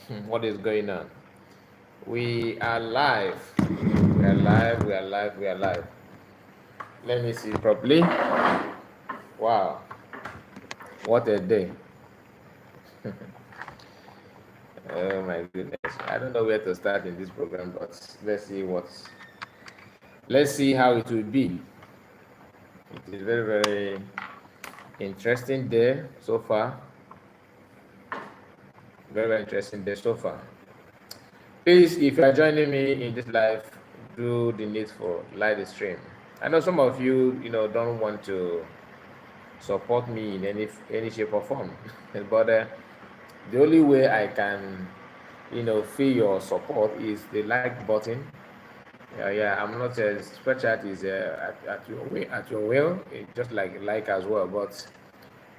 What is going on? We are live. We are live. We are live. We are live. Let me see properly. Wow, what a day! Oh my goodness. I don't know where to start in this program, but let's see how it will be. It is very interesting day so far. Very interesting day so far. Please, if you are joining me in this live, do the needful, like the stream. I know some of you, don't want to support me in any shape or form, but the only way I can, feel your support is the like button. Yeah, I'm not a spread chat is at your will, just like as well. But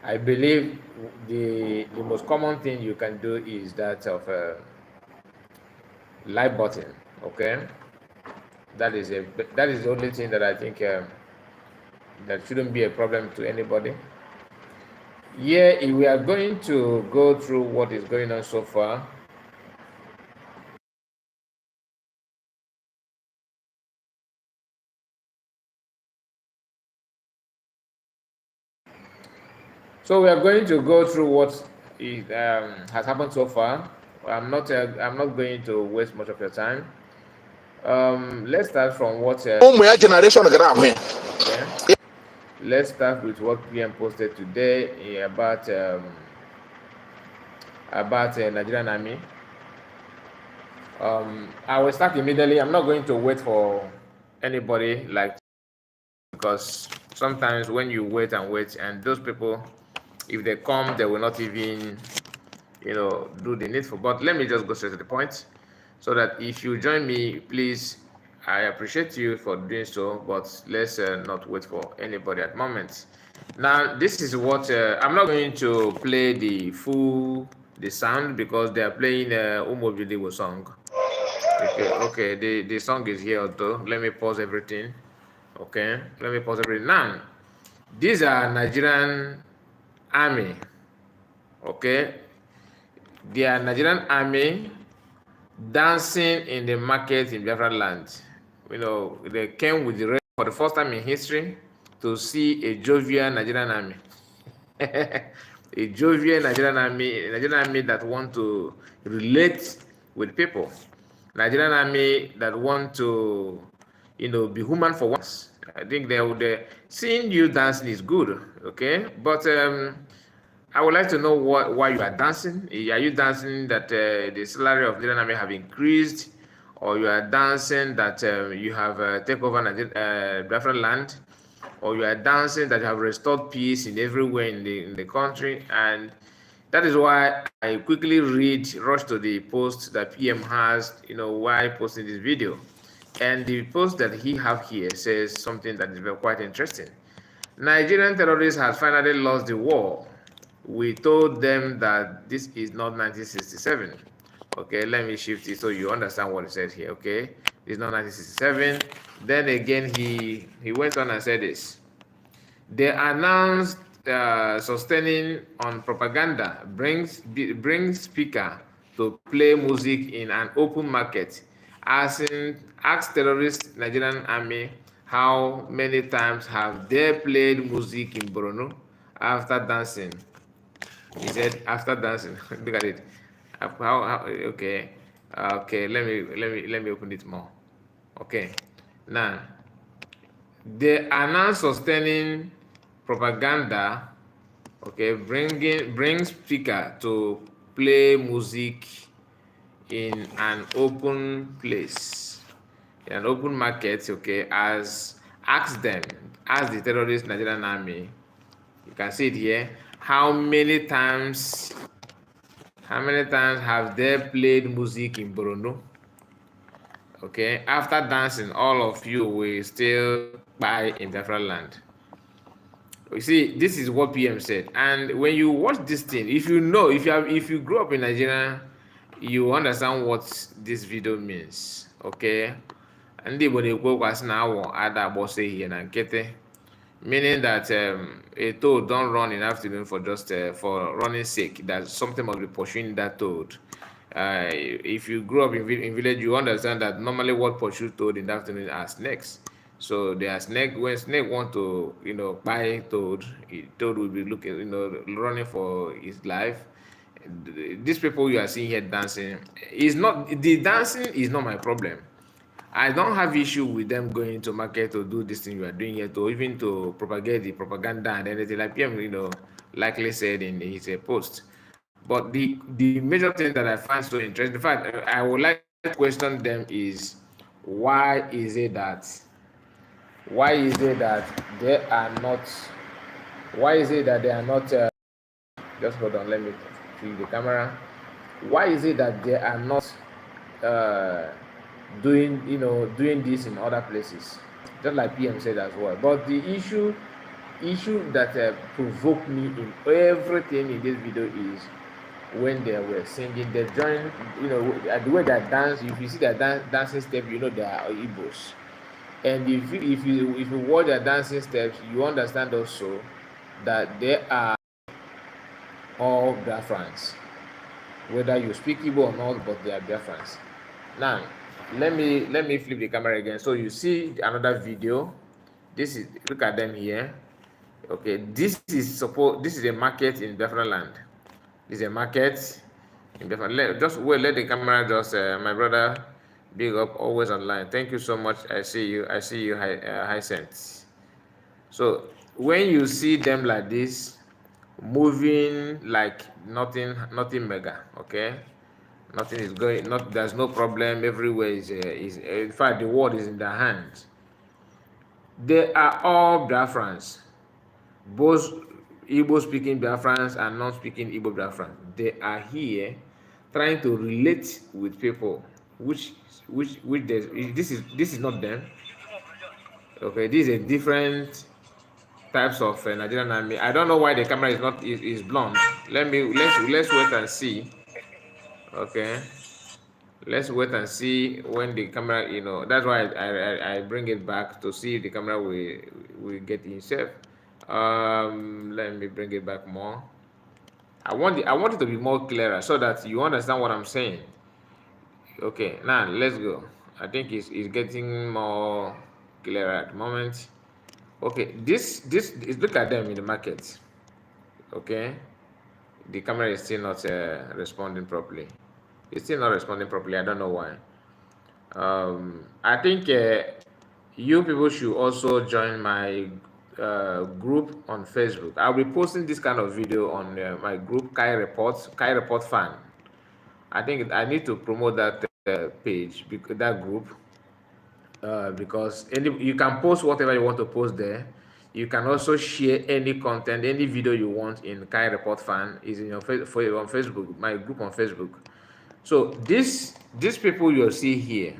I believe the most common thing you can do is that of like button. Okay, that is the only thing that I think that shouldn't be a problem to anybody. Yeah, we are going to go through what is going on so far. So we are going to go through what has happened so far. I'm not going to waste much of your time. Let's start from what. Generation Okay. Let's start with what PM posted today about Nigerian Army. I will start immediately. I'm not going to wait for anybody because sometimes when you wait and wait, and those people, if they come, they will not even do the needful. But let me just go straight to the point, so that if you join me, please, I appreciate you for doing so, but let's not wait for anybody at the moment. Now, this is what I'm not going to play the sound because they are playing Umo Video song. Okay, the song is here though. Let me pause everything. Okay, let me pause everything. Now, these are Nigerian army. Okay, they are Nigerian army dancing in the market in Biafran land. They came with the for the first time in history to see a jovial Nigerian army. A jovial Nigerian army that want to relate with people. Nigerian army that want to, be human for once. I think seeing you dancing is good, okay? But I would like to know why you are dancing. Are you dancing that the salary of Nigerian army have increased, or you are dancing that you have taken over Biafran land, or you are dancing that you have restored peace in everywhere in the country? And that is why I quickly rush to the post that PM has, why posting this video. And the post that he have here says something that is quite interesting. Nigerian terrorists have finally lost the war. We told them that this is not 1967. Okay, let me shift it so you understand what it says here. Okay, it's not 1967. Then again, he went on and said this. They announced sustaining on propaganda brings speaker to play music in an open market. Asked terrorist Nigerian army how many times have they played music in Borno after dancing. He said after dancing. Look at it. Okay. Okay, let me open it more. Okay. Now they are now sustaining propaganda. Okay, bring speaker to play music in an open place, in an open market. Okay, ask the terrorist Nigerian army. You can see it here. How many times have they played music in Borno? Okay, after dancing, all of you will still buy in Biafra land. You see, this is what PM said. And when you watch this thing, if you grew up in Nigeria, you understand what this video means. Okay? And the Igbo na now ada say here na nkete, meaning that a toad don't run in the afternoon for just for running sake. That something must be pursuing that toad. If you grew up in village, you understand that normally what pursues toad in the afternoon are snakes. So there are snake, when snake want to buy toad, toad will be looking, running for his life. These people you are seeing here dancing is not, the dancing is not my problem. I don't have issue with them going to market to do this thing you are doing here, to even to propagate the propaganda and anything like PM, likely said in his post. But the major thing that I find so interesting, in fact, I would like to question them is why is it that why is it that they are not why is it that they are not just hold on, let me click the camera. Why is it that they are not uh, doing this in other places, just like PM said as well? But the issue that provoked me in everything in this video is when they were singing, they joined, the way they dance. If you see their dancing step, they are Igbos. And if you watch their dancing steps, you understand also that they are all Biafrans, whether you speak Igbo or not, but they are Biafrans. Now, let me flip the camera again, so you see another video. Look at them here. Okay, this is a market in Biafra land. This is a market in Biafra. Just wait, let the camera just my brother, big up, always online. Thank you so much. I see you. High sense. So when you see them like this, moving like nothing mega, okay, nothing is going, not there's no problem, everywhere is in fact the world is in their hands. They are all Biafrans, both Igbo speaking Biafrans and non-speaking Igbo Biafrans. They are here trying to relate with people, which this is not them. Okay, this is a different types of Nigerian army. I don't know why the camera is blonde. Let's wait and see. Okay, let's wait and see when the camera. That's why I bring it back to see if the camera will get itself. Let me bring it back more. I want it to be more clearer so that you understand what I'm saying. Okay, now let's go. I think it's getting more clearer at the moment. Okay, this is, look at them in the market. Okay, the camera is still not responding properly. It's still not responding properly. I don't know why. I think you people should also join my group on Facebook. I'll be posting this kind of video on my group, Kai Report Fan. I think I need to promote that page, that group, because you can post whatever you want to post there. You can also share any content, any video you want in Kai Report Fan is in your on Facebook, my group on Facebook. So these people you'll see here,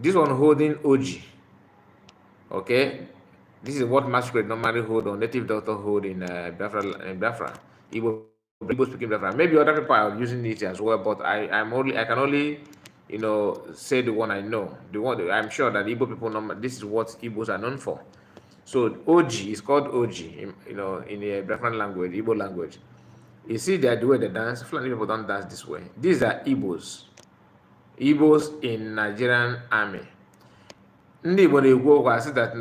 this one holding OG. Okay, this is what masquerade normally hold, or native doctor hold in Biafra, Igbo speaking Biafra. Maybe other people are using it as well, but I can only say the one I know. The one I'm sure that Igbo people know. This is what Igbos are known for. So OG is called OG, in the Biafran language, Igbo language. You see that the way they dance, Fulani people don't dance this way. These are Igbos in Nigerian army. Ndị Igbo na-ekwu okwu asị that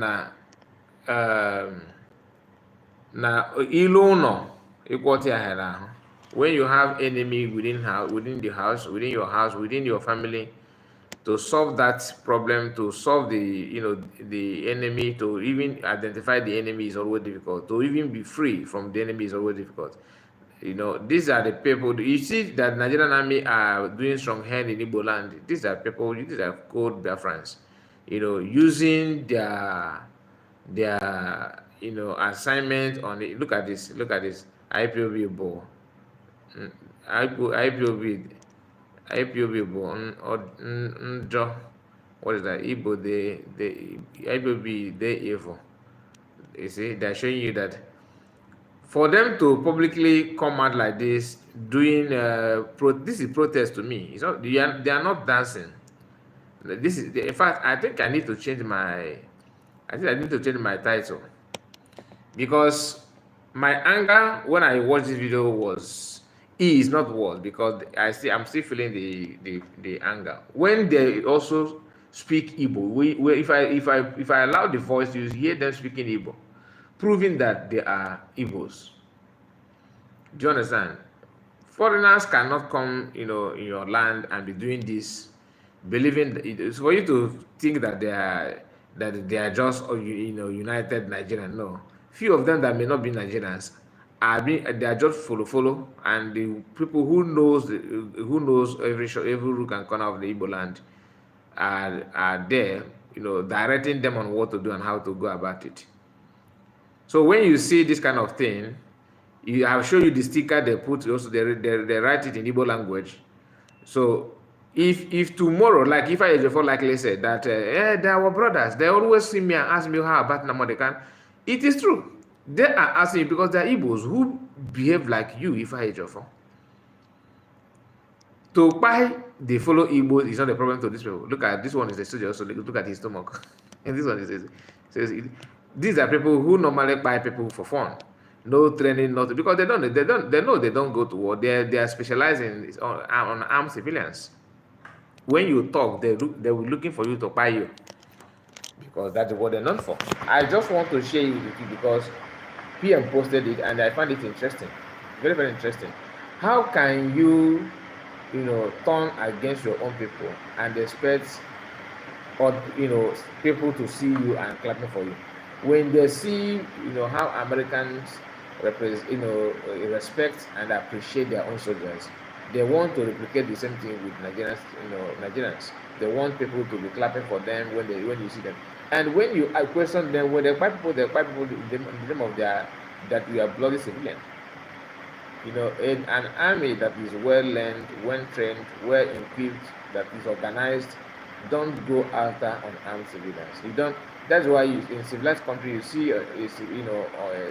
na ilu ụlọ ịkwọta ya hara ahụ. When you have enemy within the house, within your house, within your family, to solve that problem, to solve the enemy, to even identify the enemy is always difficult. To even be free from the enemy is always difficult. These are the people. You see that Nigerian army are doing strong hand in Igbo land. These are people. These are called Biafrans. Using their assignment on it. Look at this. IPOB ball. IPOB ball. What is that? Igbo, the IPOB, they evil. You see, they're showing you that for them to publicly come out like this, doing this is protest to me. It's not, they are not dancing. This is, in fact, I think I need to change my title, because my anger when I watched this video was, E is not worse because I'm still feeling the anger when they also speak Igbo. If I allow the voice, you hear them speaking Igbo, proving that they are Igbos. Do you understand? Foreigners cannot come, in your land and be doing this, believing that it's for you to think that they are just, united Nigerians. No, few of them that may not be Nigerians they are just follow, and the people who knows every rook and corner of the Igbo land are there, directing them on what to do and how to go about it. So when you see this kind of thing, I'll show you the sticker they put. Also, they write it in Igbo language. So if tomorrow, like if I before likely said that they're our brothers, they always see me and ask me how about Namodekan. It is true. They are asking because they are Igbos who behave like you. If I Ejiofor. To buy they follow Igbo is not a problem to these people. Look at this one is a soldier. Also look at his stomach, and this one says these are people who normally buy people for fun. No training, nothing, because they don't go to war. They are specializing on armed civilians. When you talk, they will looking for you to buy you, because that's what they're known for. I just want to share it with you because PM posted it and I find it interesting, very very interesting. How can you, turn against your own people and expect, or people to see you and clapping for you when they see, how Americans respect and appreciate their own soldiers? They want to replicate the same thing with Nigerians. They want people to be clapping for them when you see them. And when you question them, when they fight people in the name of that we are bloody civilians. In an army that is well learned, well trained, well equipped, that is organized, don't go after unarmed civilians. You don't. That's why in civilized country you see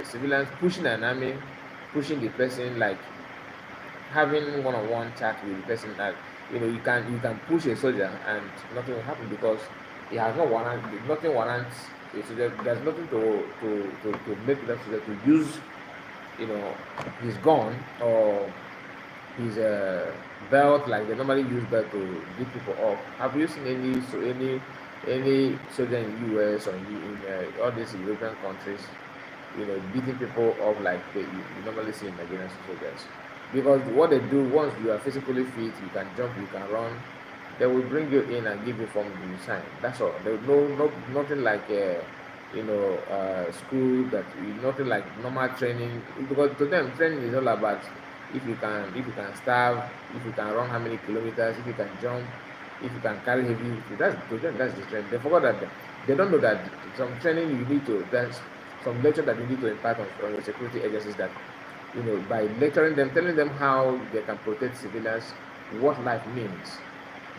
civilians pushing an army, pushing the person, like having one-on-one chat with the person. That you can push a soldier and nothing will happen because he has no warrant. Nothing warrants a soldier. There's nothing to make that soldier to use his gun or his belt, like they normally use belt to beat people up. Have you seen any soldier in US or in all these European countries, beating people up like you normally see in Nigerian soldiers? Because what they do, once you are physically fit, you can jump, you can run, they will bring you in and give you form to sign. That's all. There no nothing like school, that nothing like normal training, because to them training is all about if you can starve, if you can run how many kilometers, if you can jump, if you can carry heavy. That's to them, that's the training. They forgot that they don't know that some training you need to, that's some lecture that you need to impart on your security agencies, that by lecturing them, telling them how they can protect civilians, what life means.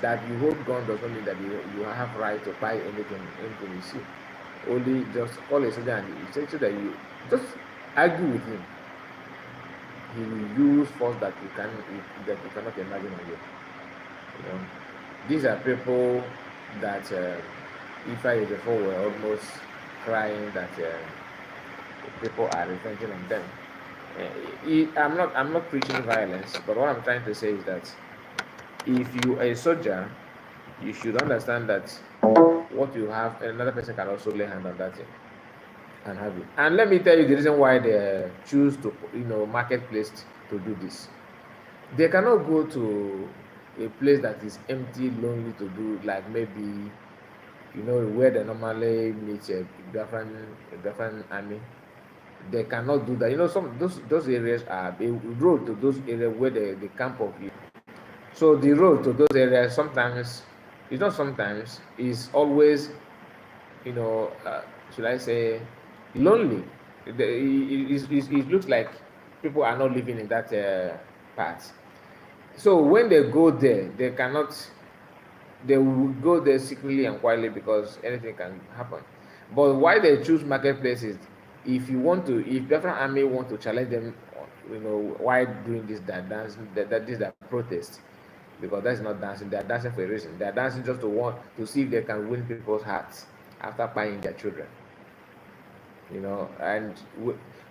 That you hold gun does not mean that you have right to buy anything you see. Only just call a soldier and you say so that you just argue with him. He will use force that you cannot imagine on you. These are people that if I before were almost crying that people are revenging on them. I'm not preaching violence, but what I'm trying to say is that if you are a soldier, you should understand that what you have, another person can also lay hand on that thing and have it. And let me tell you the reason why they choose to, marketplace to do this. They cannot go to a place that is empty, lonely to do, like maybe, where they normally meet a Biafran army. They cannot do that. Some those areas are a road to those areas where the camp of you. So the road to those areas sometimes, it's not sometimes, is always, should I say, lonely. It looks like people are not living in that part. So when they go there, they will go there secretly and quietly because anything can happen. But why they choose marketplaces? If Biafran army want to challenge them, why doing this, that dancing, that protest, because that's not dancing. They are dancing for a reason. They are dancing just to see if they can win people's hearts after buying their children. And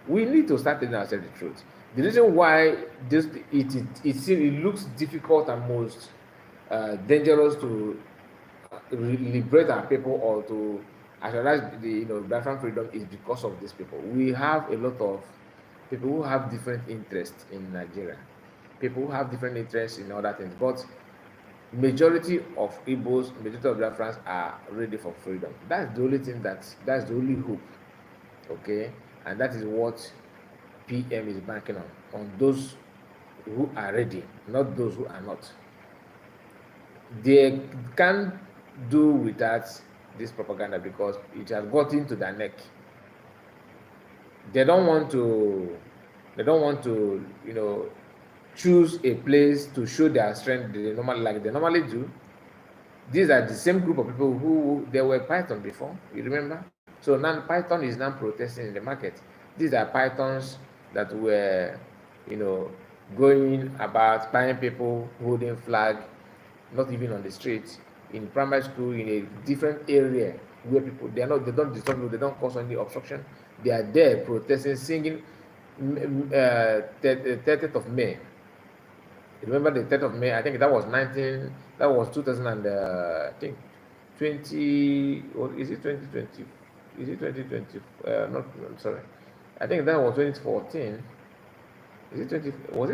we need to start telling ourselves the truth. The reason why it looks difficult and most dangerous to liberate our people or to actualize the Biafran freedom is because of these people. We have a lot of people who have different interests in Nigeria, people who have different interests in other things, but majority of Igbos, majority of Biafrans are ready for freedom. That's the only thing that's the only hope, okay? And that is what PM is banking on those who are ready, not those who are not. They can't do without this propaganda because it has got into their neck. They don't want to choose a place to show their strength they normally do. These are the same group of people who they were Python before, you remember? So now Python is now protesting in the market. These are Pythons that were, going about buying people, holding flag, not even on the streets, in primary school, in a different area where people they don't disturb you, they don't cause any obstruction. They are there protesting, singing 30th of May. Remember the 30th of May? I think that was 2000 and I think 20, or is it 2020? Is it 2020? Not, I'm sorry. I think that was 2014. Was it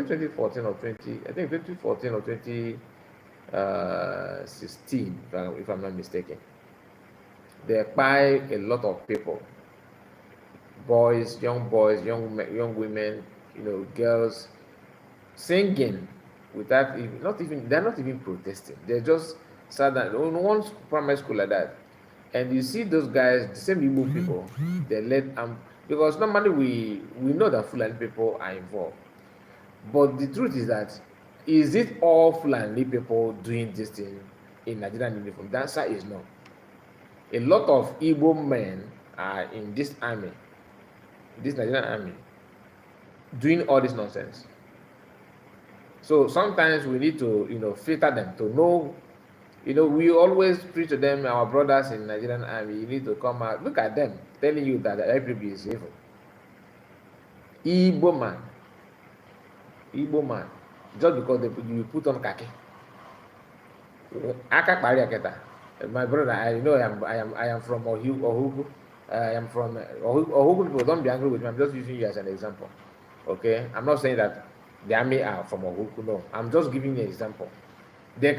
2014 or 20? I think 2014 or 2016, if I'm not mistaken. They buy a lot of people, boys, young women, girls, singing without they're not even protesting. They're just sat down on one primary school like that, and you see those guys, the same Igbo people, they let because normally we know that Fulani people are involved, but the truth is that is it all Fulani people doing this thing in Nigerian uniform? The answer is no. A lot of Igbo men are in this army, this Nigerian army, doing all this nonsense. So sometimes we need to, filter them to know. We always preach to them, our brothers in Nigerian army, you need to come out. Look at them telling you that the IPB is evil. Igbo man, just because you put on khaki. My brother, I am from Ohugu. I am from Ohugu people. Don't be angry with me. I'm just using you as an example. Okay, I'm not saying that the army are from Ohugu. No, I'm just giving you an example. They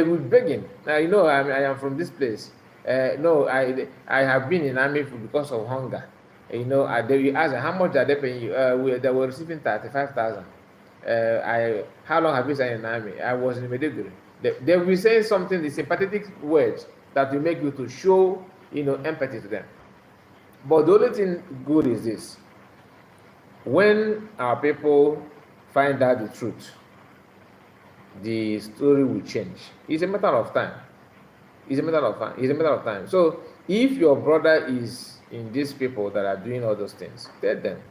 will begging. I am from this place. No, I have been in army because of hunger. They will ask how much are they paying you? They were receiving 35,000. How long have you been in the army? I was in Meduguri. They will say something, the sympathetic words that will make you to show, empathy to them. But the only thing good is this: when our people find out the truth, the story will change. It's a matter of time. So if your brother is in these people that are doing all those things, tell them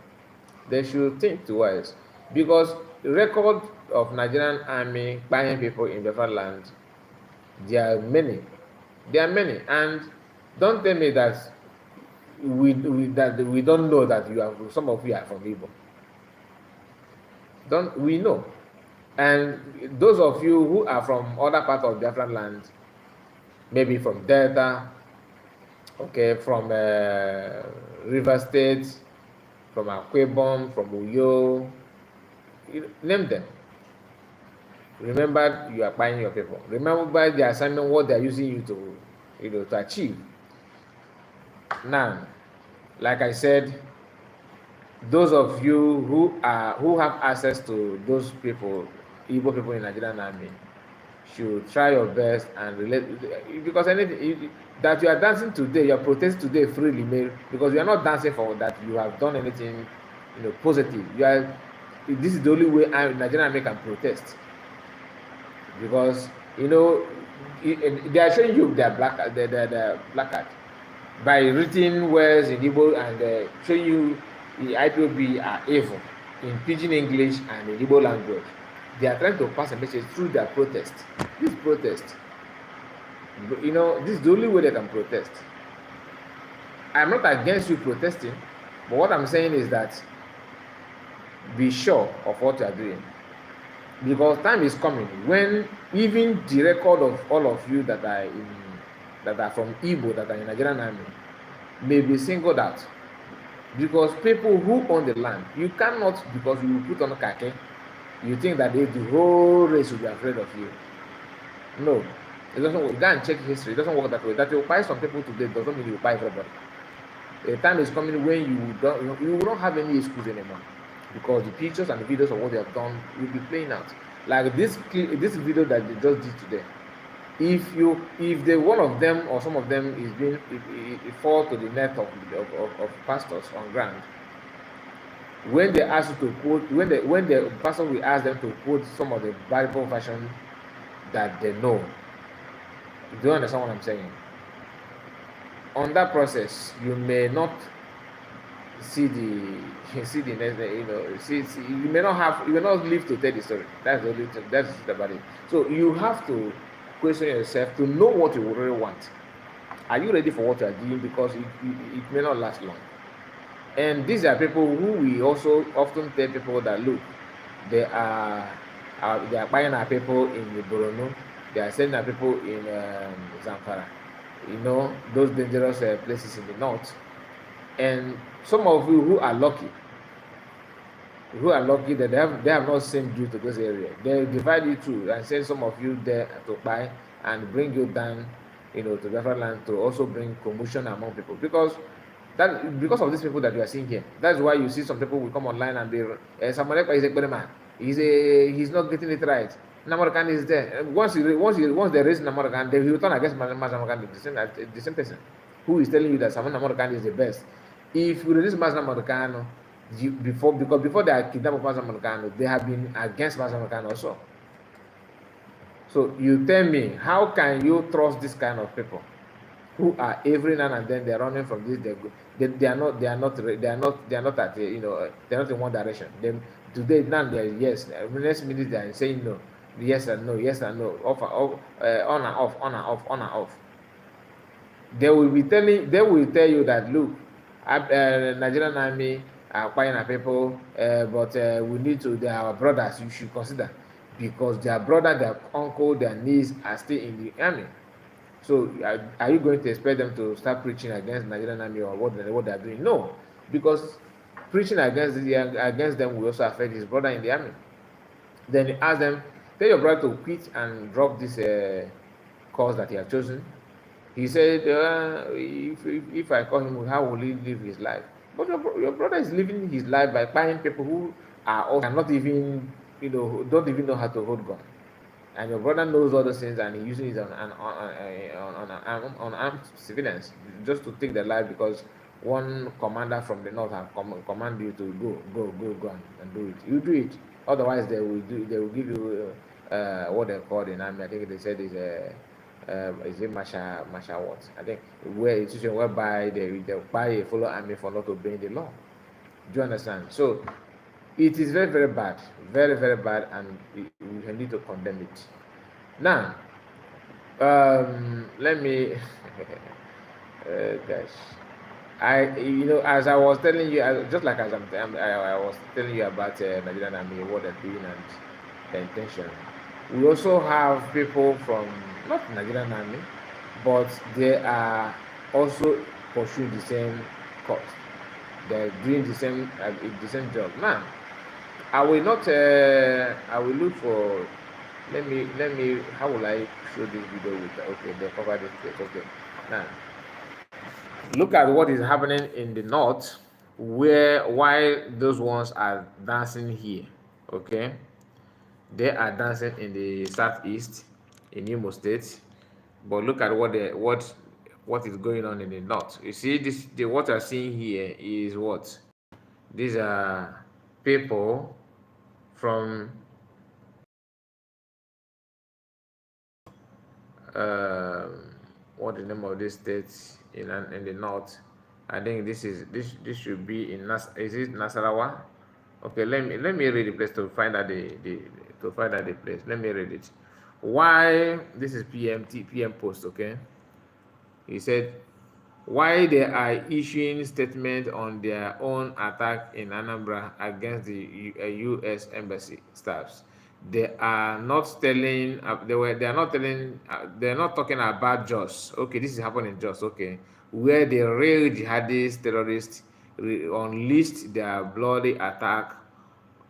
they should think twice, because the record of Nigerian army buying people in Biafran land, there are many, and don't tell me that we don't know that some of you are from Igbo. We know. And those of you who are from other parts of Biafran land, maybe from Delta, okay, from River State, from Akwa Ibom, from Uyo, name them. Remember, you are buying your people. Remember the assignment, what they are using you to achieve. Now, like I said, those of you who have access to those people, Igbo people in Nigerian army, should try your best and relate, because anything that you are dancing today, you are protesting today freely, because you are not dancing for that you have done anything, positive. This is the only way Nigerian army can protest, because they are showing you their placard by written words in Igbo and showing you the IPOB are evil in Pidgin English and in Igbo language. They are trying to pass a message through their protest. This protest, this is the only way they can protest. I'm not against you protesting, but what I'm saying is that be sure of what you are doing, because time is coming when even the record of all of you that are from Igbo that are in Nigerian army may be singled out, because people who own the land, you cannot, because you put on khaki, you think that the whole race will be afraid of you. No, it doesn't work. Go and check history. It doesn't work that way. That you buy some people today doesn't mean you buy everybody. The time is coming when you don't have any excuse anymore, because the pictures and the videos of what they have done will be playing out. Like this video that they just did today. If the one of them or some of them is being it fall to the net of pastors on ground, when they ask you to quote, when the pastor will ask them to quote some of the Bible version that they know, do you understand what I'm saying? On that process, you may not see the next, you may not live to tell the story. That's the only thing. That's about it. So you have to question yourself to know what you really want. Are you ready for what you are doing? Because it may not last long. And these are people who we also often tell people that, look, they are buying our people in the Borno, they are sending our people in Zamfara, those dangerous places in the north. And some of you who are lucky that they have not sent you to those areas, they divide you two and send some of you there to buy and bring you down, to Biafran land, to also bring commotion among people, because of these people that you are seeing here. That's why you see some people will come online and be Samuel is a good man. He's not getting it right. Namorkan is there. Once they raise Namorkan, they will turn against Namorkan, the same person who is telling you that Samuel Namorkan is the best. If you release Mazda Namorkan before they are kidnapped Mazda Namorkan, they have been against Mazda Namorkan also. So you tell me, how can you trust this kind of people who are every now and then they're running from this? They are not at they're not in one direction. Today now they're yes, next minute they are saying no, yes and no, yes and no, on and off, on and off, on and off. They will tell you that, look, Nigerian army are acquiring our people, but we need to. They are our brothers. You should consider, because their brother, their uncle, their niece are still in the army. So are you going to expect them to start preaching against Nigerian army or what they are doing? No, because preaching against them will also affect his brother in the army. Then he asked them, tell your brother to quit and drop this course that he has chosen. He said, if I call him, how will he live his life? But your brother is living his life by buying people who are also not even, don't even know how to hold gun. And your brother knows all those things, and he's using it on armed civilians just to take their life, because one commander from the north have command you to go and do it. You do it. Otherwise, they will give you what they call in army. I think they said is it martial what? I think where a situation whereby they buy a fellow army for not obeying the law. Do you understand? So it is very, very bad, very, very bad, and we need to condemn it. Now, let me, gosh, as I was telling you, just like as I was telling you about Nigerian army, what they're doing and the intention. We also have people from not Nigerian army, but they are also pursuing the same course. They're doing the same job. Now, I will not. I will look for. Let me. How will I show this video with? Okay, they covered this place. Okay, now look at what is happening in the north, why those ones are dancing here. Okay, they are dancing in the southeast, in Imo State, but look at what is going on in the north. You see, what you're seeing here is what? These are people from what the name of this state in the north. I think this should be in is it Nasarawa? Okay, let me read the place to find out the place. Let me read it. Why this is PM Post, okay? He said, why they are issuing statement on their own attack in Anambra against the U.S. embassy staffs. They are not telling. They are not telling. They are not talking about Jos. Okay, this is happening in Jos. Okay, where the real jihadist terrorists unleashed their bloody attack.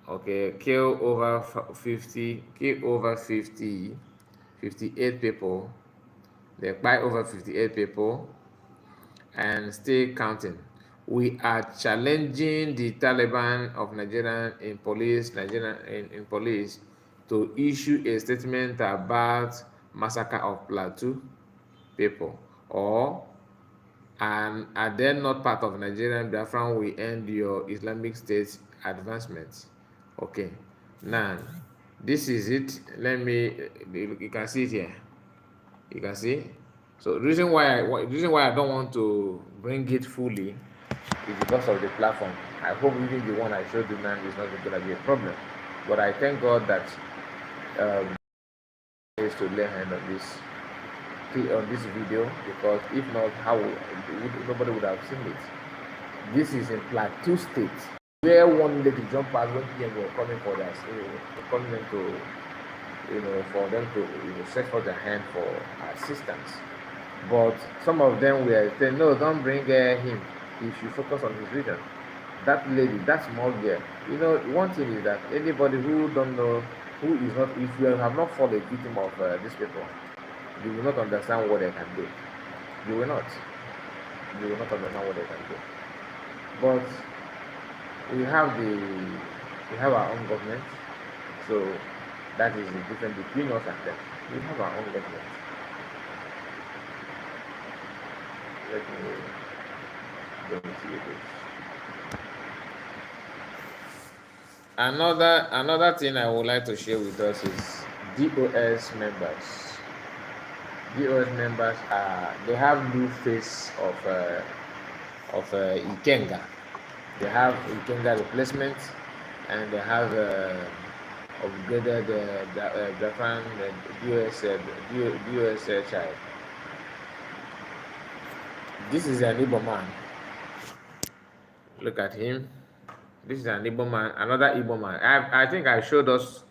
Okay, kill over 58 people. They buy over 58 people and still counting. We are challenging the Taliban of Nigeria in police to issue a statement about massacre of Plateau people, or and are they not part of Nigerian Biafran will end your Islamic State advancement. Okay, now this is it. Let me, you can see it here. You can see. So the reason why I don't want to bring it fully is because of the platform. I hope even the one I showed you now is not going to be a problem. But I thank God that is to lay hand on this video, because if not, nobody would have seen it. This is in Plateau State, where one lady jumped past when PM were coming for their, coming into, for them to stretch for their hand for assistance. But some of them were saying, no, don't bring him. He should focus on his region. That lady, that small girl. One thing is that anybody who don't know, who is not, if you have not fallen a victim of these people, you will not understand what they can do. You will not. You will not understand what they can do. But we have our own government, so that is the difference between us and them. We have our own government. Let me see this. Another thing I would like to share with us is DOS members. DOS members they have new face of Ikenga. They have Ikenga replacement, and they have upgraded Biafran DOS child. This is an Igbo man. Look at him. This is an Igbo man, another Igbo man. I think I showed us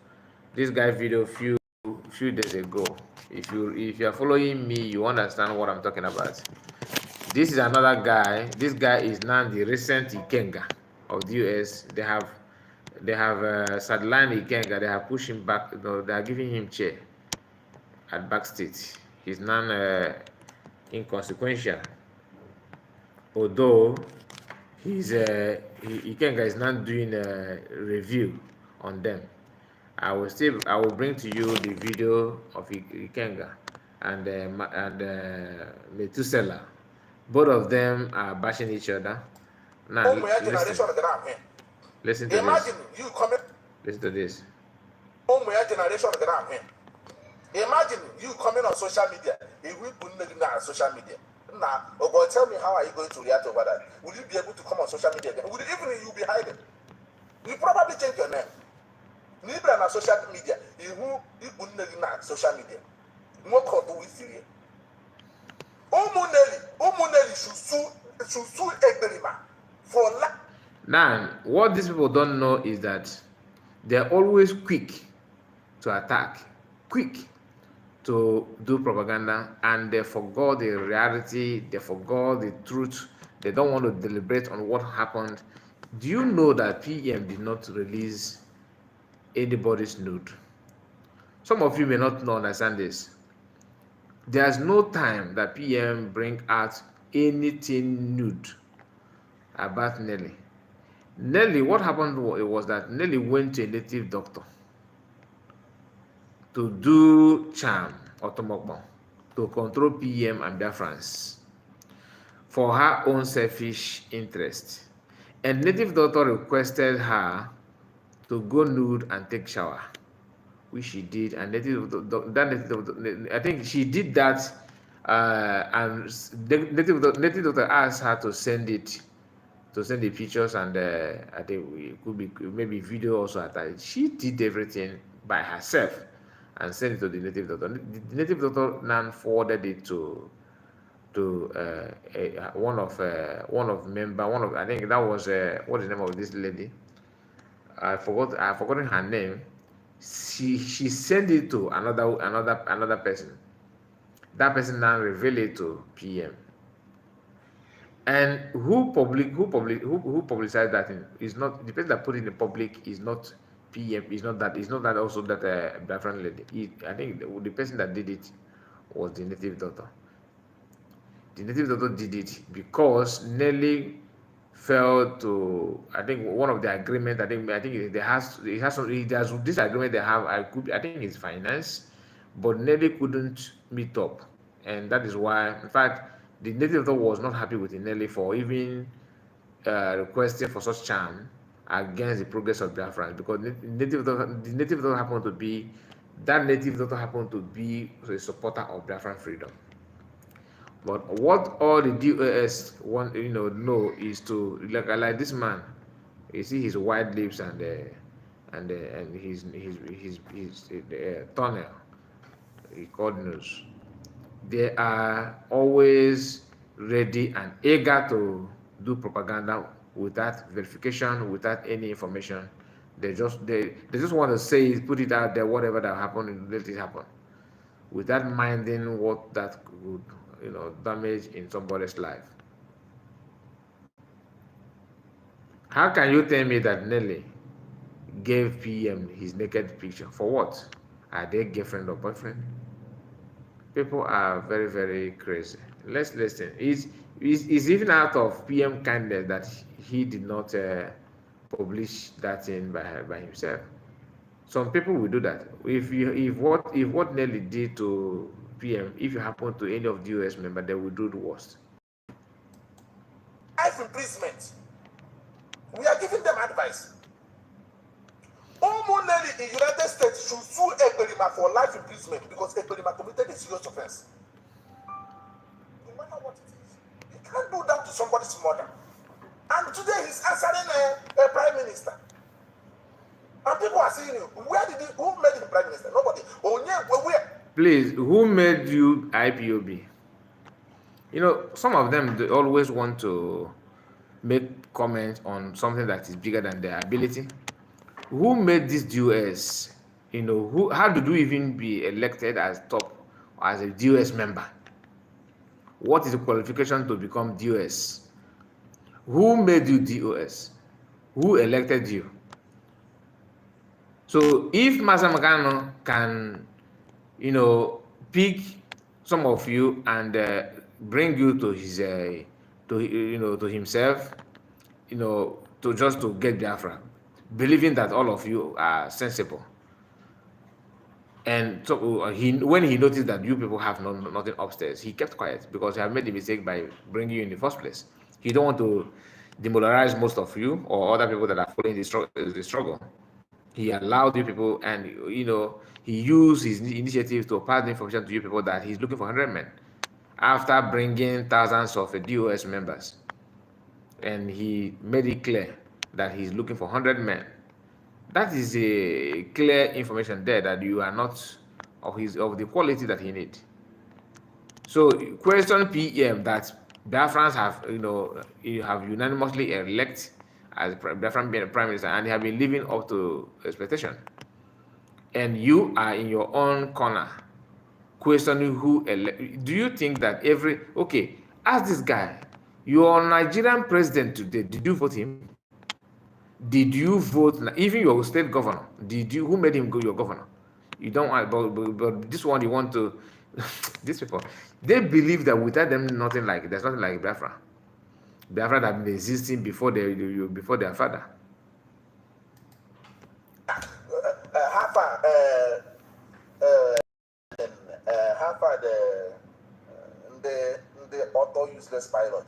this guy video few days ago. If you are following me, you understand what I'm talking about. This is another guy. This guy is now the recent Ikenga of the US. They have sidelined Ikenga. They have pushed him back. They are giving him chair at backstage. He's now inconsequential. Although Ikenga is not doing a review on them. I will bring to you the video of Ikenga and Methuselah. Both of them are bashing each other. Now listen to this. Listen to this. Imagine you coming on social media. If we put on social media. Now, boy, tell me, how are you going to react over that? Will you be able to come on social media again? Will even you be hiding? You probably change your name. Neither on social media. You put on social media. What can do with you? Omuneli should sue Eberima for life. Now, what these people don't know is that they're always quick to attack, quick to do propaganda, and they forgot the reality, they forgot the truth. They don't want to deliberate on what happened. Do you know that PM did not release anybody's nude? Some of you may not understand this. There's no time that PM bring out anything nude about Nelly. Nelly, what happened was that Nelly went to a native doctor to do charm or to control PM and Biafrans for her own selfish interest. And native doctor requested her to go nude and take shower, which she did. And I think she did that, and native doctor asked her to send the pictures, and I think it could be maybe video also attached. She did everything by herself and sent it to the native doctor. The native doctor now forwarded it to to one of I think that was what is the name of this lady? I've forgotten her name. She sent it to another person. That person now revealed it to PM. And who publicized that thing is not the person that put it in public, is not PM, is not that also that Biafran lady. I think the person that did it was the native doctor. The native doctor did it because Nelly failed to, I think one of the agreement, I think there's this agreement they have. I think it's finance, but Nelly couldn't meet up, and that is why, in fact, the native doctor was not happy with Nelly for even requesting for such charm against the progress of Biafrans, because the native doctor happened to be a supporter of Biafran freedom. But what all the DOS want, know is to like this man. You see his white lips and his tunnel. He called nose. They are always ready and eager to do propaganda without verification, without any information. They just want to say it, put it out there, whatever that happened, let it happen, without minding what that could damage in somebody's life. How can you tell me that Nelly gave PM his naked picture? For what? Are they girlfriend or boyfriend? People are very, very crazy. Let's listen. It's even out of PM kindness that he did not publish that thing by himself. Some people will do that. If what Nelly did to PM, if it happened to any of the US members, they will do the worst. Life imprisonment. We are giving them advice. Almost Nelly in United States should sue Ekperima for life imprisonment because Ekperima committed a serious offense. No matter what it is, you can't do that to somebody's mother. And today he's answering a prime minister. And people are saying, who made him prime minister? Nobody. Where? Please, who made you IPOB? Some of them, they always want to make comments on something that is bigger than their ability. Who made this DOS? How did you even be elected as a DOS member? What is the qualification to become DOS? Who made you DOS? Who elected you? So if Masa Magano can, pick some of you and bring you to his, to himself, to get Biafra, believing that all of you are sensible. And so when he noticed that you people have nothing upstairs, he kept quiet because he had made the mistake by bringing you in the first place. He don't want to demoralize most of you or other people that are following the struggle. He allowed you people, and he used his initiative to pass the information to you people that he's looking for 100 men after bringing thousands of DOS members, and he made it clear that he's looking for 100 men. That is a clear information there that you are not of the quality that he needs. So question PM that Biafrans have unanimously elected as Biafran being prime minister, and they have been living up to expectation. And you are in your own corner questioning who do you think that ask this guy, your Nigerian president today, did you vote him? Did you vote even your state governor? Who made him go your governor? You don't want, but this one you want to these people, they believe that without them there's nothing like Biafra. Biafra that have been existing before their father. How far the auto useless pilot?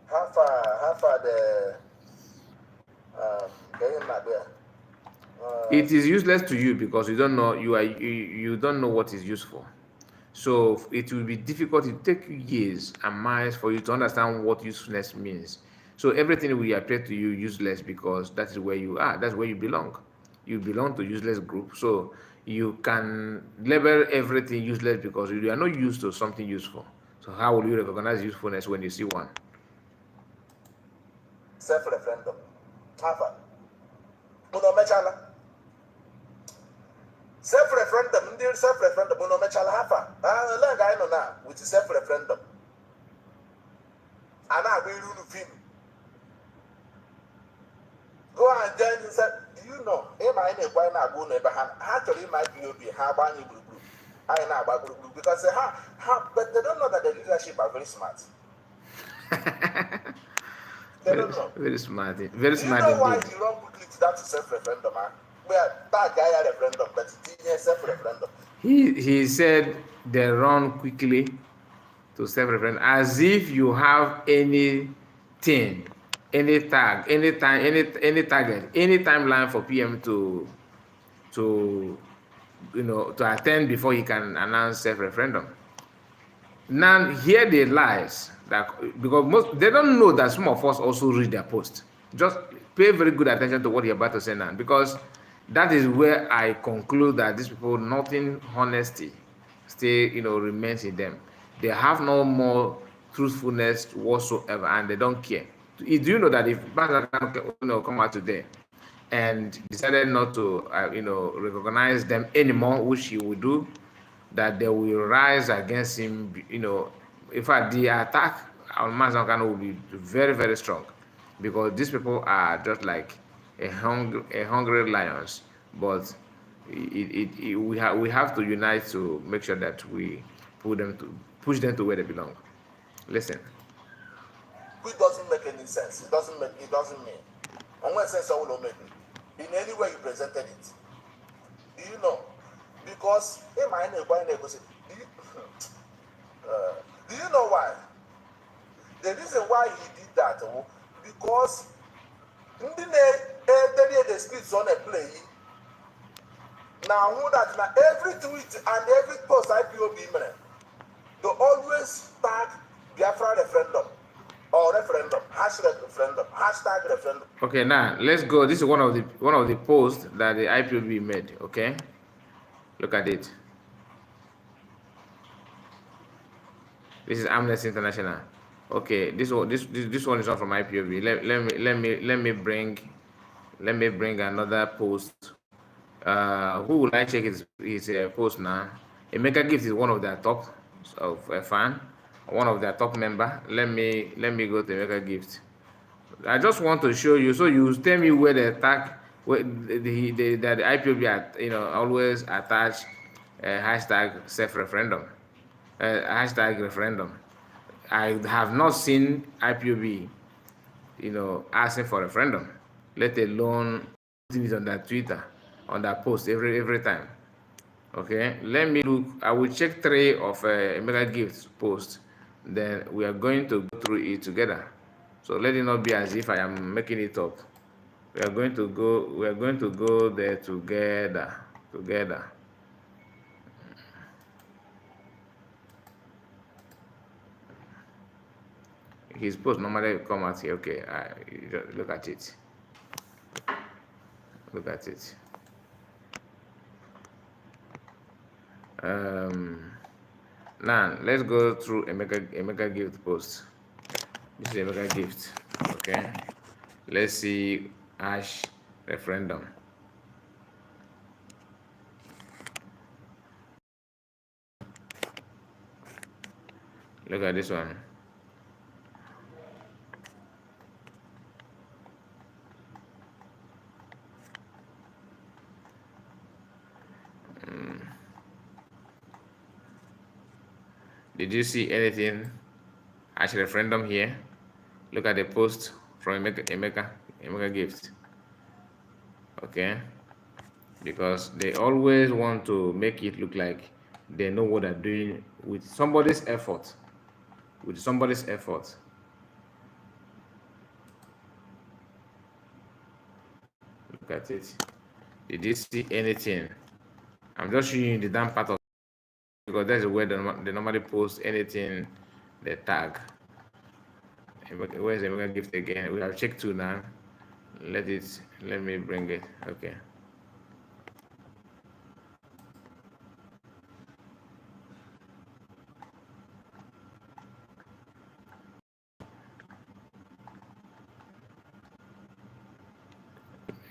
How far the getting that there? It is useless to you because you don't know you don't know what is useful. So it will be difficult. It will take you years and miles for you to understand what usefulness means. So everything will appear to you useless because that is where you are. That's where you belong. You belong to useless group. So you can label everything useless because you are not used to something useful. So So how will you recognize usefulness when you see one? Self-referendum. Hafa. Uno mechala. Self-referendum. Ndi self-referendum. Uno mechala hafa. Like I know now with self-referendum. And I will rule film. Go and join himself. Do you know? Why not go never actually might be how bany blue. I know about blue because but they don't know that the leadership are very smart. They don't know. Very smart. Very Do you smart know why indeed. you run quickly to that self-referendum, man? Where that guy had referendum, but it's self-referendum. He said they run quickly to self-referendum as if you have anything, any tag, any time, any target, any timeline for PM to to attend before he can announce self-referendum. Now hear the lies that because they don't know that some of us also read their post. Just pay very good attention to what you're about to say now, because that is where I conclude that these people, nothing honesty still remains in them. They have no more truthfulness whatsoever, and they don't care. Do you know that if Banza come out today and decided not to recognize them anymore, which he will do, that they will rise against him. In fact, the attack on Mazangano will be very, very strong, because these people are just like a hungry lions. But we have to unite to make sure that we push them to where they belong. Listen. Which doesn't make any sense. It doesn't mean. Unless sense I will make it. In any way you presented it. Do you know? Because do you know why? The reason why he did that, because the scripts on a play. Now who that now every tweet and every post IPOB man, they always tag Biafra referendum or referendum, hashtag referendum. Okay, now let's go. This is one of the posts that the IPOB made. Okay, look at it. This is Amnesty International. Okay, this one is not from IPOB. Let me bring another post. Who will I check his post now? Emeka Gift is one of their top of a fan, one of their top member. Let me go to Emeka Gift. I just want to show you, so you tell me where the attack, where the IPOB always attach hashtag self-referendum, hashtag referendum. I have not seen IPOB asking for referendum, let alone putting it on their Twitter, on their post every time. Okay, let me look. I will check 3 of Emeka Gift's posts, then we are going to go through it together. So let it not be as if I am making it up. We are going to go there together. His post normally come out here. Okay, look at it. Look at it. Now let's go through Emeka Gift post. This is Emeka Gift. Okay, let's see hash referendum. Look at this one. Did you see anything hash referendum here? Look at the post from Emeka Gift. Okay, because they always want to make it look like they know what they're doing with somebody's effort. Look at it. Did you see anything? I'm just showing you the damn part of, because that's where they normally post anything they tag. Where's the Emeka Gift again? We have checked 2 now. Let me bring it. Okay.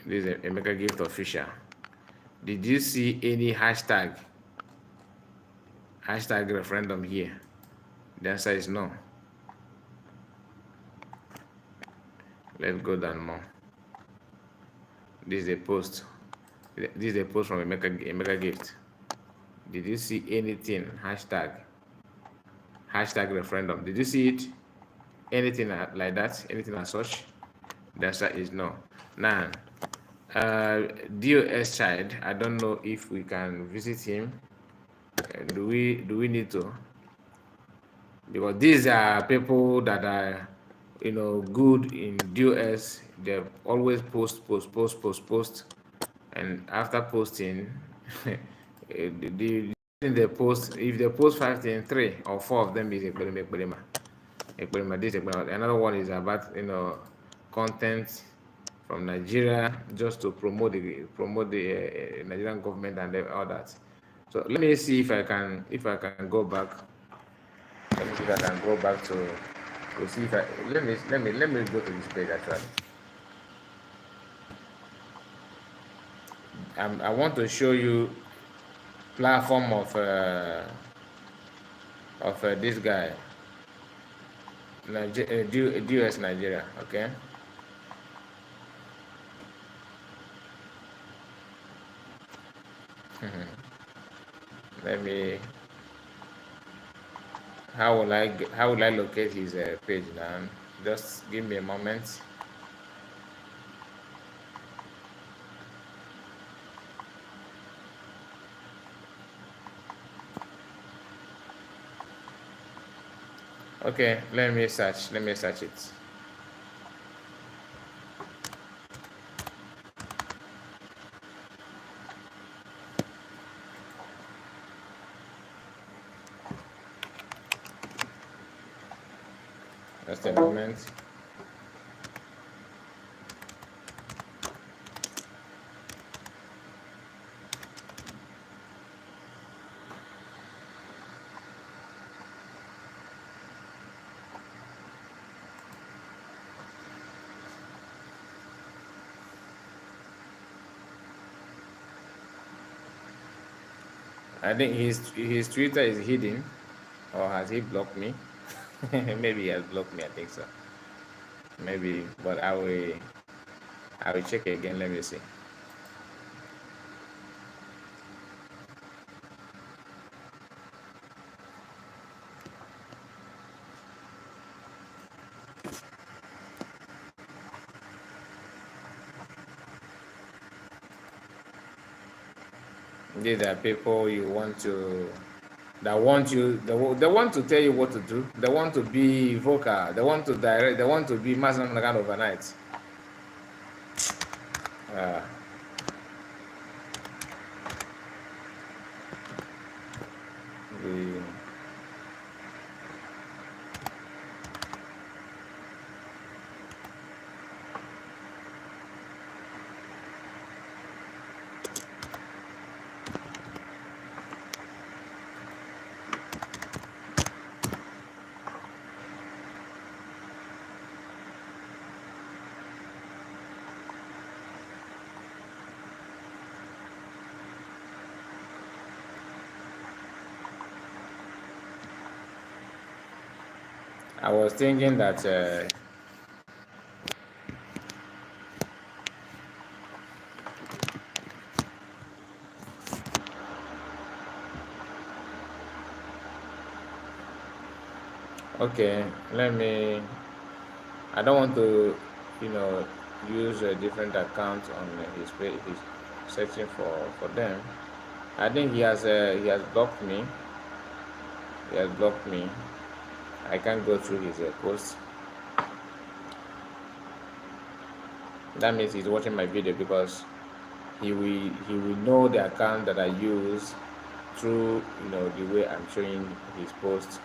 This is a Emeka Gift official. Did you see any hashtag referendum here? The answer is no. Let's go down more. This is a post. This is a post from Emeka Gift. Did you see anything hashtag referendum? Did you see it? Anything like that? Anything as such? The answer is no. Now, DOS child, I don't know if we can visit him. Do we need to? Because these are people that are, good in DOS. They always post, and after posting, they post. If they post 5 things, 3 or 4 of them is ekperima. Another one is about content from Nigeria, just to promote the Nigerian government and all that. So let me see if I can go back. Let me see if I can go back to see if I let me go to this page actually. I want to show you platform of this guy, US Nigeria. Okay. Let me. How will I locate his page now? Just give me a moment. Okay, let me search it. Just a moment. I think his Twitter is hidden, or has he blocked me? Maybe he has blocked me. I think so. Maybe, but I will check again. Let me see. These are people that want to tell you what to do. They want to be vocal. They want to direct. They want to be master kind overnight. I was thinking that okay, I don't want to use a different account on his page. He's searching for them. I think he has blocked me. I can't go through his posts. That means he's watching my video, because he will know the account that I use through the way I'm showing his posts.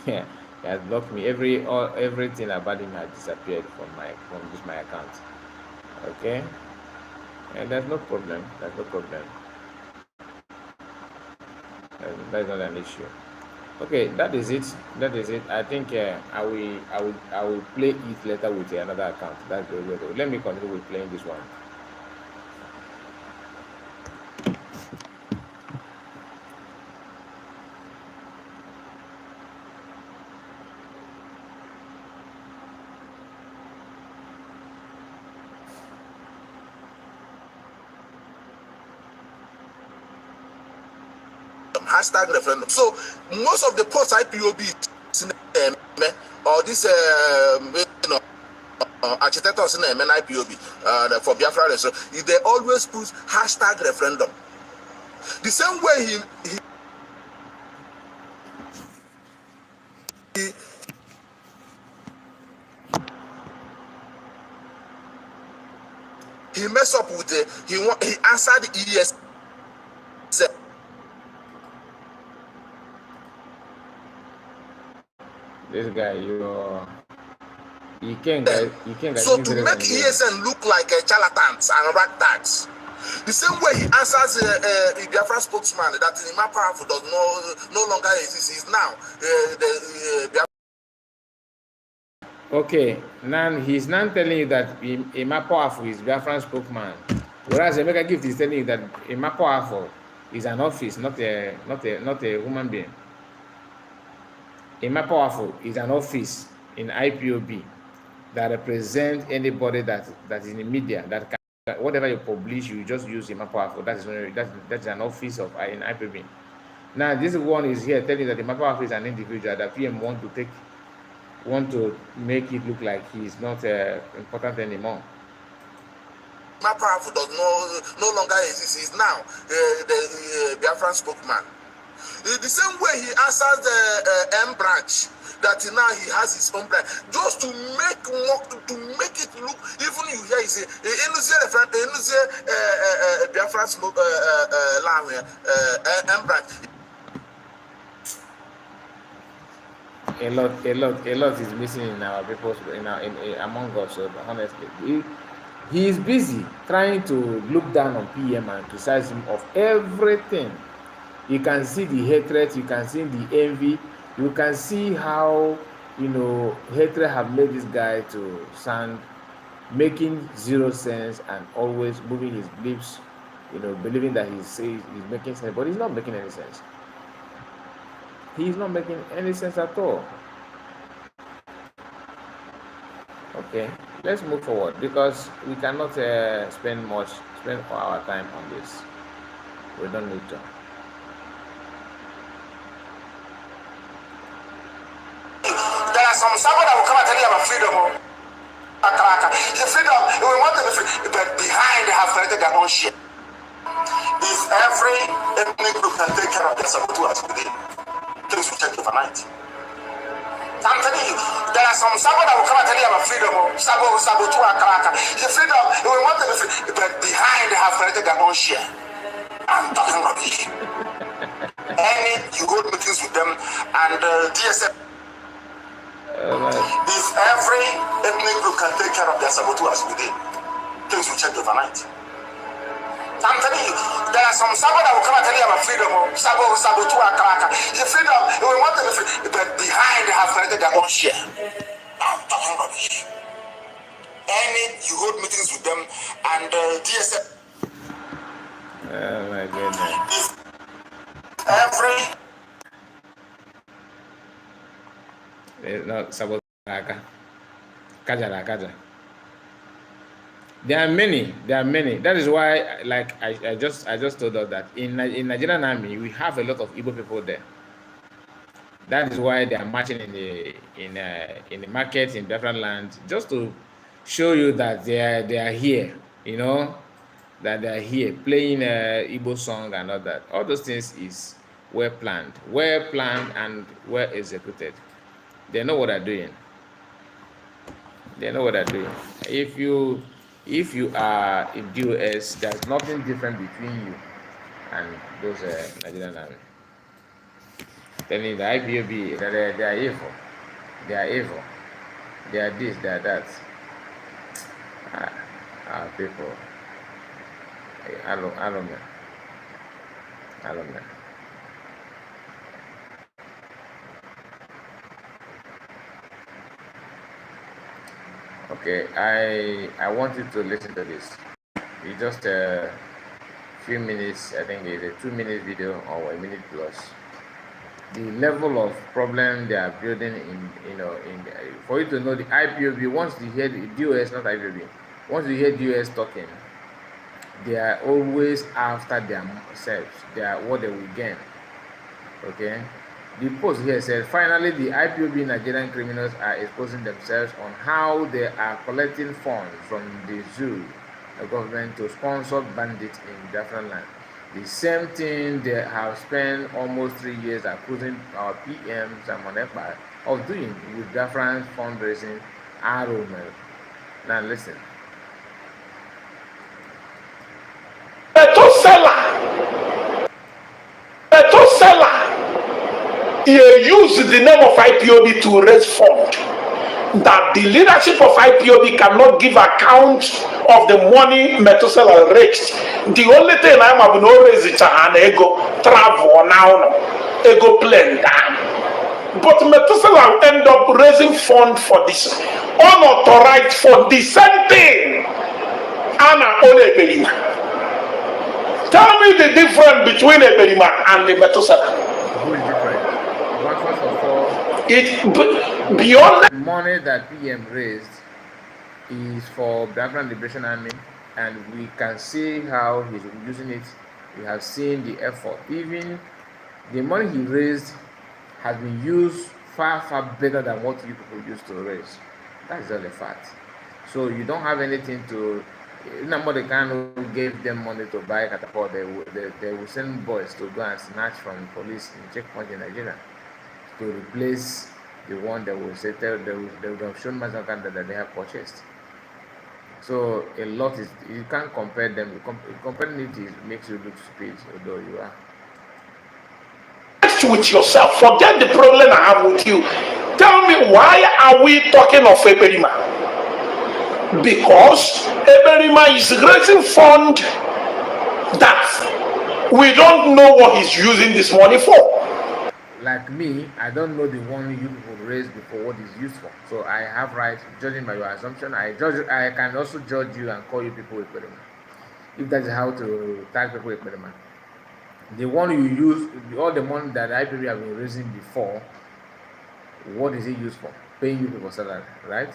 Yeah, he has blocked me. Everything about him has disappeared from my account. Okay, and that's no problem. That's not an issue. Okay, that is it. I think I will play it later with another account. That's the way. Let me continue with playing this one. hashtag referendum. So most of the post IPOB or this architects in IPOB for Biafra, so they always put hashtag referendum. The same way he messed up with he answered the ES. This guy, you can't So to make ESN look like charlatans and ragtags, the same way he answers the Biafran spokesman that Ima Powerful does no longer exist. He's now okay, now he's not telling you that Ima Powerful is Biafran spokesman, whereas Emeka Gift is telling you that Ima Powerful is an office, not a human being. Ima Powerful is an office in IPOB that represents anybody that is in the media, that can, whatever you publish, you just use Ima Powerful. That's an office of in IPOB. Now this one is here telling that Ima Powerful is an individual that PM want to make it look like he is not important anymore. Ima Powerful does no longer exist. He's now the Biafran spokesman. The same way he answers the M branch, that now he has his own branch, just to make it look. Even you hear he say Biafran smoke M branch. A lot is missing in our people's among us. So honestly, he is busy trying to look down on PM and criticize him of everything. You can see the hatred, you can see the envy, you can see how hatred have made this guy to sound making zero sense and always moving his lips, believing that he's making sense, but he's not making any sense. He's not making any sense at all. Okay, let's move forward because we cannot spend our time on this. We don't need to. There are some someone that will come and tell you about freedom. The freedom, we want to be free, but behind they have created their own shit. If every ethnic group can take care of their saboteurs today, things will change overnight. I'm telling you, there are some someone that will come and tell you about freedom. The freedom, we want to be free, but behind they have created their own shit. I'm talking rubbish. You hold meetings with them and DSM. If every ethnic group can take care of their saboteurs within, things will change overnight. I'm telling you, there are some someone that will come and tell you about freedom. The freedom, we want to be free, but behind they have created their own share. I'm talking rubbish. You hold meetings with them and DSM. Oh my goodness. Every no, Kaja. There are many. That is why, like I just told us that in Nigerian army we have a lot of Igbo people there. That is why they are marching in the markets in different lands, just to show you that they are here. That they are here playing Igbo song and all that. All those things is well planned and well executed. They know what they're doing. If you are in US, there's nothing different between you and those Nigerian army. Telling the IPOB that they are evil. They are evil. They are this, they are that. Our people. I don't know. Okay, I want you to listen to this. It's just a few minutes. I think it's a 2-minute video or a minute plus. The level of problem they are building for you to know the IPOB. Once you hear the DOS, not IPOB, once you hear DOS talking, they are always after themselves. They are what they will gain. Okay. The post here said, finally, the IPOB Nigerian criminals are exposing themselves on how they are collecting funds from the zoo, the government, to sponsor bandits in Biafran land. The same thing they have spent almost 3 years accusing our PM Simon Ekpa of doing with Biafran fundraising ROML. Now listen. He used the name of IPOB to raise funds. That the leadership of IPOB cannot give account of the money Methuselah raised. The only thing I'm about to raise is an ego travel now, ego plan down. But Methuselah end up raising funds for this unauthorized for the same thing. Anna Ole. Tell me the difference between a Berima and the Methuselah. Who is different? One, first of all, beyond the money that PM raised is for Biafran Liberation Army, and we can see how he's using it. We have seen the effort. Even the money he raised has been used far better than what you people used to raise. That's just a fact. So you don't have anything to. Nobody can who gave them money to buy catapult. They will send boys to go and snatch from police in checkpoint in Nigeria to replace the one that will say they would have shown Mazakan that they have purchased. So a lot is, you can't compare them. Comparing it makes you look stupid, although you are. With yourself, forget the problem I have with you. Tell me, why are we talking of Eberima? Because Eberima is raising fund that we don't know what he's using this money for. Like me, I don't know the one you people raised before what it's used for. So I have right, judging by your assumption, I can also judge you and call you people Eberima. If that is how to tag people Eberima. The one you use, all the money that IPB have been raising before, what is it used for? Paying you people salary, right?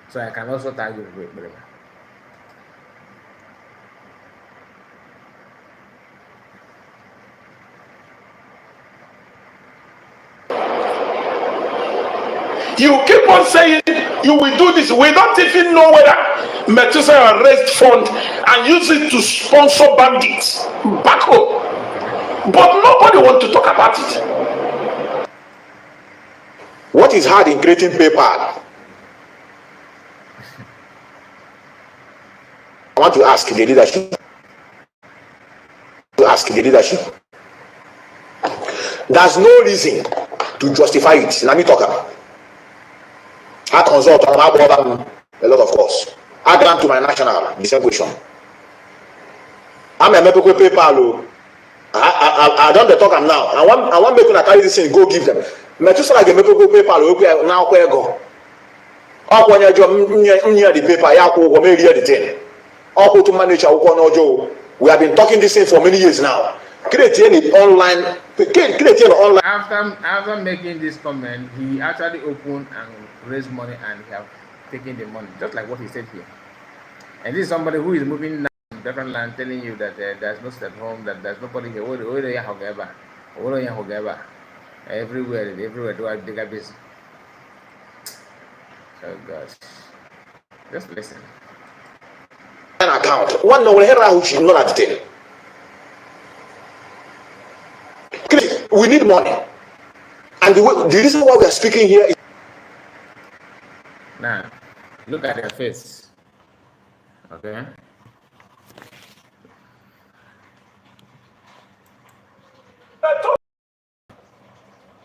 So I can also tag you people Eberima. You keep on saying you will do this. We don't even know whether Methuselah raised fund and use it to sponsor bandits back home. But nobody wants to talk about it. What is hard in creating PayPal? I want to ask the leadership. There's no reason to justify it. Let me talk about. I consult on a lot of course. I grant to my national the same question. I'm a member of PayPal. I don't talk am now. I want make una carry this thing go give them. Methuselah get member of PayPal now where go. All when you near the paper, ya go me read the thing. All to manage our no. We have been talking this thing for many years now. Creating online. After making this comment, he actually opened and raised money and he have taken the money, just like what he said here. And this is somebody who is moving now in different land, telling you that there's no step home, that there's nobody here. Everywhere do I dig a busy. Oh gosh. Just listen. An account. One no who should not at the we need money. And the reason why we are speaking here is now look at their face. Okay.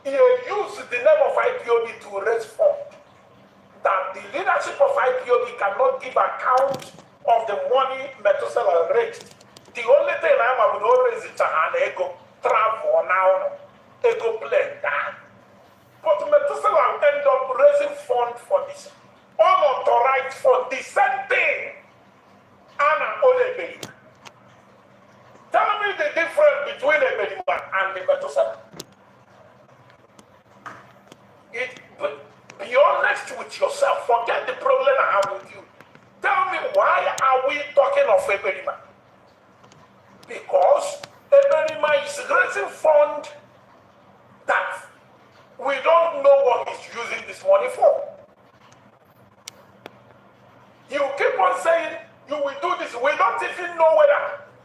He used the name of IPOB to raise funds. That the leadership of IPOB cannot give account of the money Methuselah raised. The only thing I'm about to raise is an ego travel now, ego plan down. But Methuselah end up raising funds for this unauthorized for the same thing. Anna Ole. Tell me the difference between a Berima and the Methuselah. Be honest with yourself. Forget the problem I have with you. Tell me, why are we talking of Eberima? Because Eberima is raising fund We don't know what he's using this money for. You keep on saying you will do this. We don't even know whether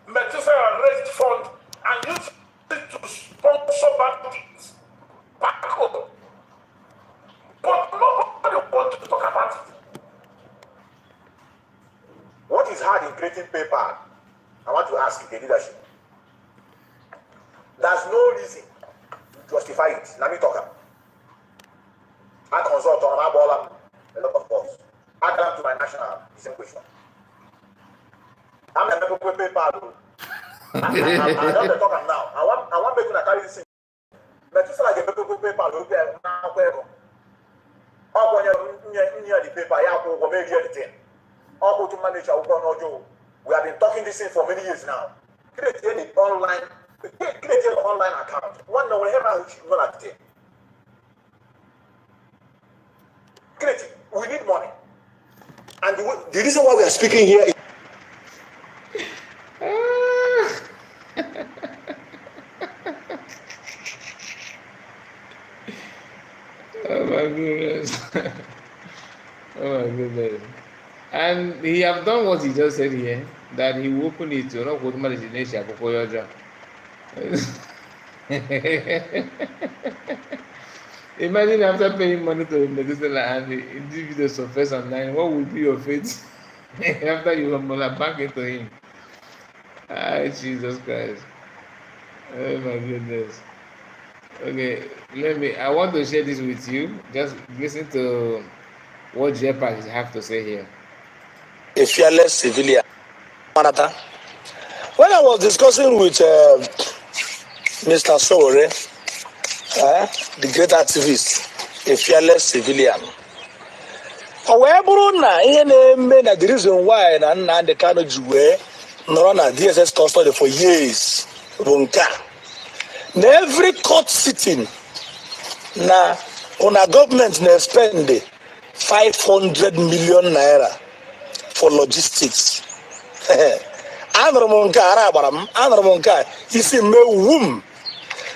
Methuselah raised fund and used it to sponsor bandits back home. But nobody wants to talk about it. What is hard in creating PayPal? I want to ask the leadership. There's no reason to justify it. Let me talk. I consult on my ball a lot of balls. I come to my national, the same question. I'm a member of PayPal. I don't talk now. I want to carry this thing. But it's like a member of PayPal. Now, where go? All when you're near the paper, you have to make everything. All to manage our own. We have been talking this thing for many years now. Create an online account. One no whatever you want to take. Create it. We need money. And the reason why we are speaking here is oh my goodness. Oh my goodness. And he have done what he just said here, that he will open it to not go to imagination for your job. Imagine after paying money to Methuselah and the individual surface online, what would be your fate after you bank into him? Ah, Jesus Christ. Oh my goodness. Okay, I want to share this with you. Just listen to what Jepa have to say here. A fearless civilian. When I was discussing with Mr. Sowore, the great activist, a fearless civilian. However, the reason why the kind of Jew run a DSS custody for years, every court sitting, now on a government spend 500 million naira for logistics. Is in my womb.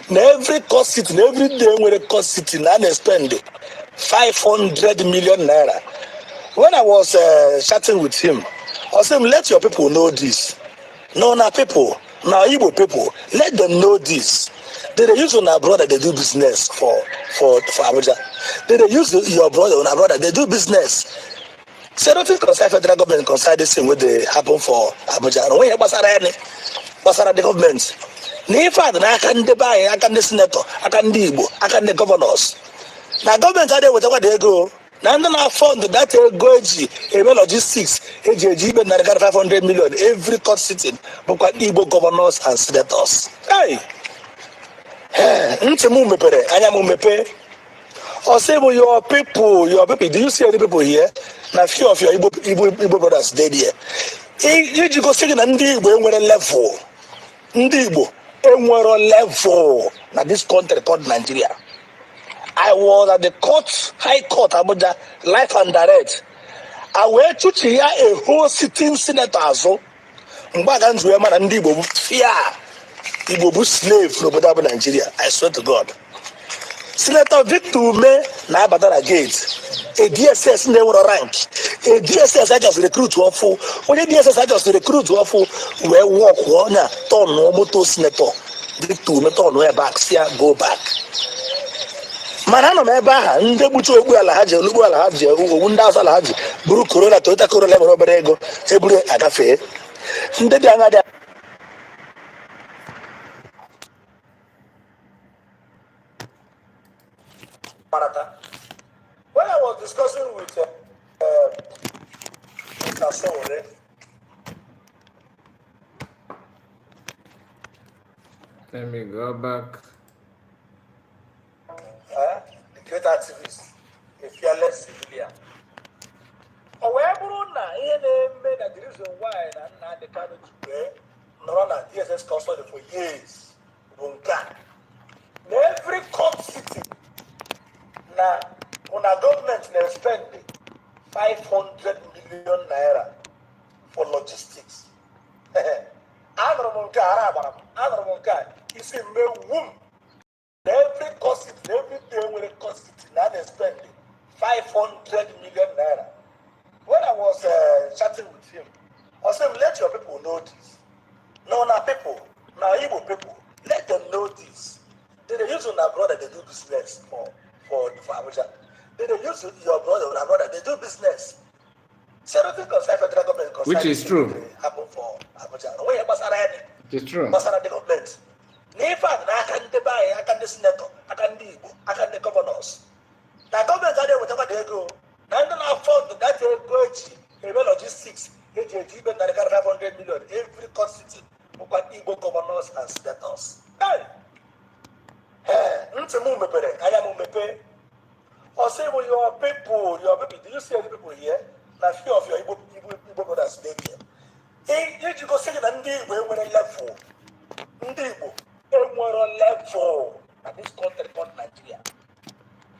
Every cost sitting, every day when a cost sitting, and spend 500 million naira. When I was chatting with him, I said, let your people know this. No, now people, now Igbo people, let them know this. They use on our brother, they do business for Abuja. They use your brother on our brother, they do business. So nothing concern federal government concern this thing what they happen for Abuja. No, when you pass the government. Nefa na aka ndị buy, aka ndị senator, aka ndị Igbo, aka ndị governors. Na government are there whatever they go. Na ndị na fund that go eji ebe logistics eji ibe na 500 million every court sitting bụkwa Igbo governors and senators. Hey. Ntị m mepere, anya m mepe. Or say your people, do you see any people here? Na few of your Igbo brothers dead here. You go see na ndị Igbo enwere level. Ndị Igbo enwere level na this country called Nigeria. I was at the court, High Court, Abuja, live and direct. I went to hear a whole sitting senator also. Mbaganzu Ema na ndị Igbo fear. Igbo bu slave from Nigeria. I swear to God. Senator Victor Ume na Abadara Gate. A DSS never rank. A DSS I just recruit to offer. When a DSS I just recruit to offer, we walk one turn no motor senator. Victor Ume turn no back. See go back. Manano meba nde bucho ogbu alahaje olugbu alahaje owu nda asa alahaje buru corona Toyota Corolla mo obere ego eburu agafe nde di anga di. When I was discussing with Mr. Sowore, Let me go back. The great activist, a fearless civilian. However, the reason why the kind of run a DSS custody for years, every court sitting, now on a government they spend 500 million naira for logistics. Is in my womb. Every cost, every day when 500 million naira. When I was chatting with him, I said, let your people know this. No, now people, now Igbo people, let them know this. They use on our brother, they do business for Abuja. They use your brother or our brother, they do business. So I don't think federal government which is true. Happen for Abuja. When it is true. Basara the government. Never I can buy, I can the senator, I can the Igbo, I can the governors. The government are there whatever they go. Now don't afford that go logistics, 500 million every constitute Igbo governors and senators. Hey! I am Mepe. Or say, well, your people, do you see any people here? Now, few of your Igbo brothers stay here. Hey, did you go say that we're a level? Igbo, we're a level at this country called Nigeria.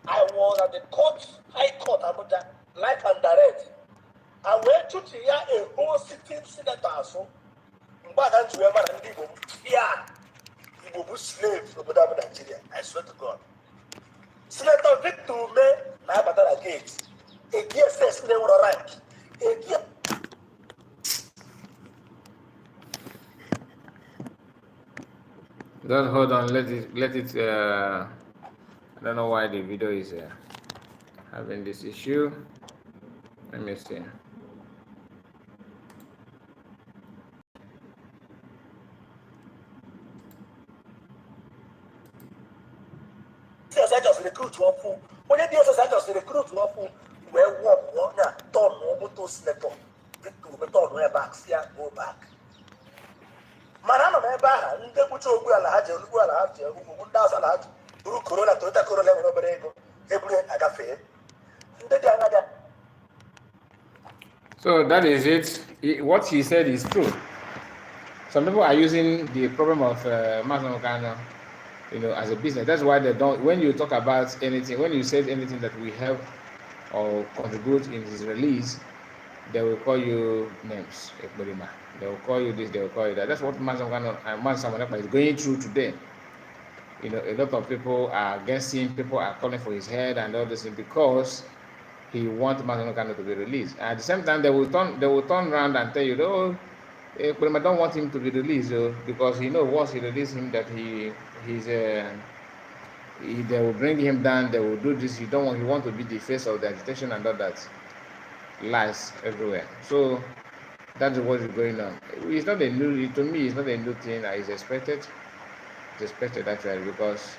I was at the court, High Court, Abuja, live and direct. I went to hear a whole sitting senator. So, but I'm to ever and Igbo, yeah. Igbo slaves over Nigeria. I swear to God. Senator Victor me na batara gate. A DSS they were rank. Just hold on, let it I don't know why the video is having this issue. Let me see. I just recruit one fool. When you just recruit one fool, where one turn over to senator. Victor turn back, see go back. Manano meba, nde bucho ogbu ala haje, olugbu ala haje, ogbu nda asa ala haje. Uru corona, Toyota Corolla we no berego. Ebule agafe. Nde di anada. So that is it. What he said is true. Some people are using the problem of Mazamokano, as a business. That's why they don't. When you talk about anything, when you say anything that we help or contribute in his release, they will call you names. They will call you this. They will call you that. That's what Mazamokano is going through today. A lot of people are against him. People are calling for his head and all this because he wants Mazamokano to be released. And at the same time, they will turn around and tell you, oh, but I don't want him to be released because once he release him that they will bring him down, they will do this. He want to be the face of the agitation and all that. Lies everywhere. So that's what is going on. It's not a new, to me, it's not a new thing. It's expected. It's expected actually because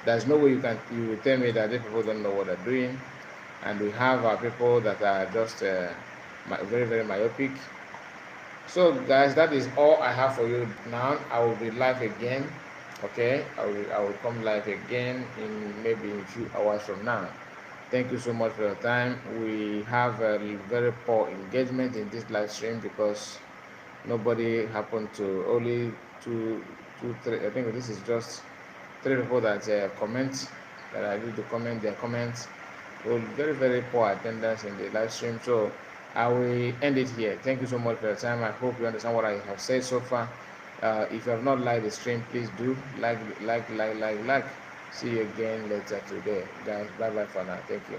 there's no way you will tell me that these people don't know what they're doing, and we have our people that are just very, very myopic. So guys, that is all I have for you now. I will be live again. Okay, I will come live again in maybe a few hours from now. Thank you so much for your time. We have a very poor engagement in this live stream because nobody happened to, only two, three. I think this is just 3 people that comment, that I need to comment their comments. So very, very poor attendance in the live stream. So I will end it here. Thank you so much for your time. I hope you understand what I have said so far. If you have not liked the stream, please do like. See you again later today, guys. Bye bye for now. Thank you.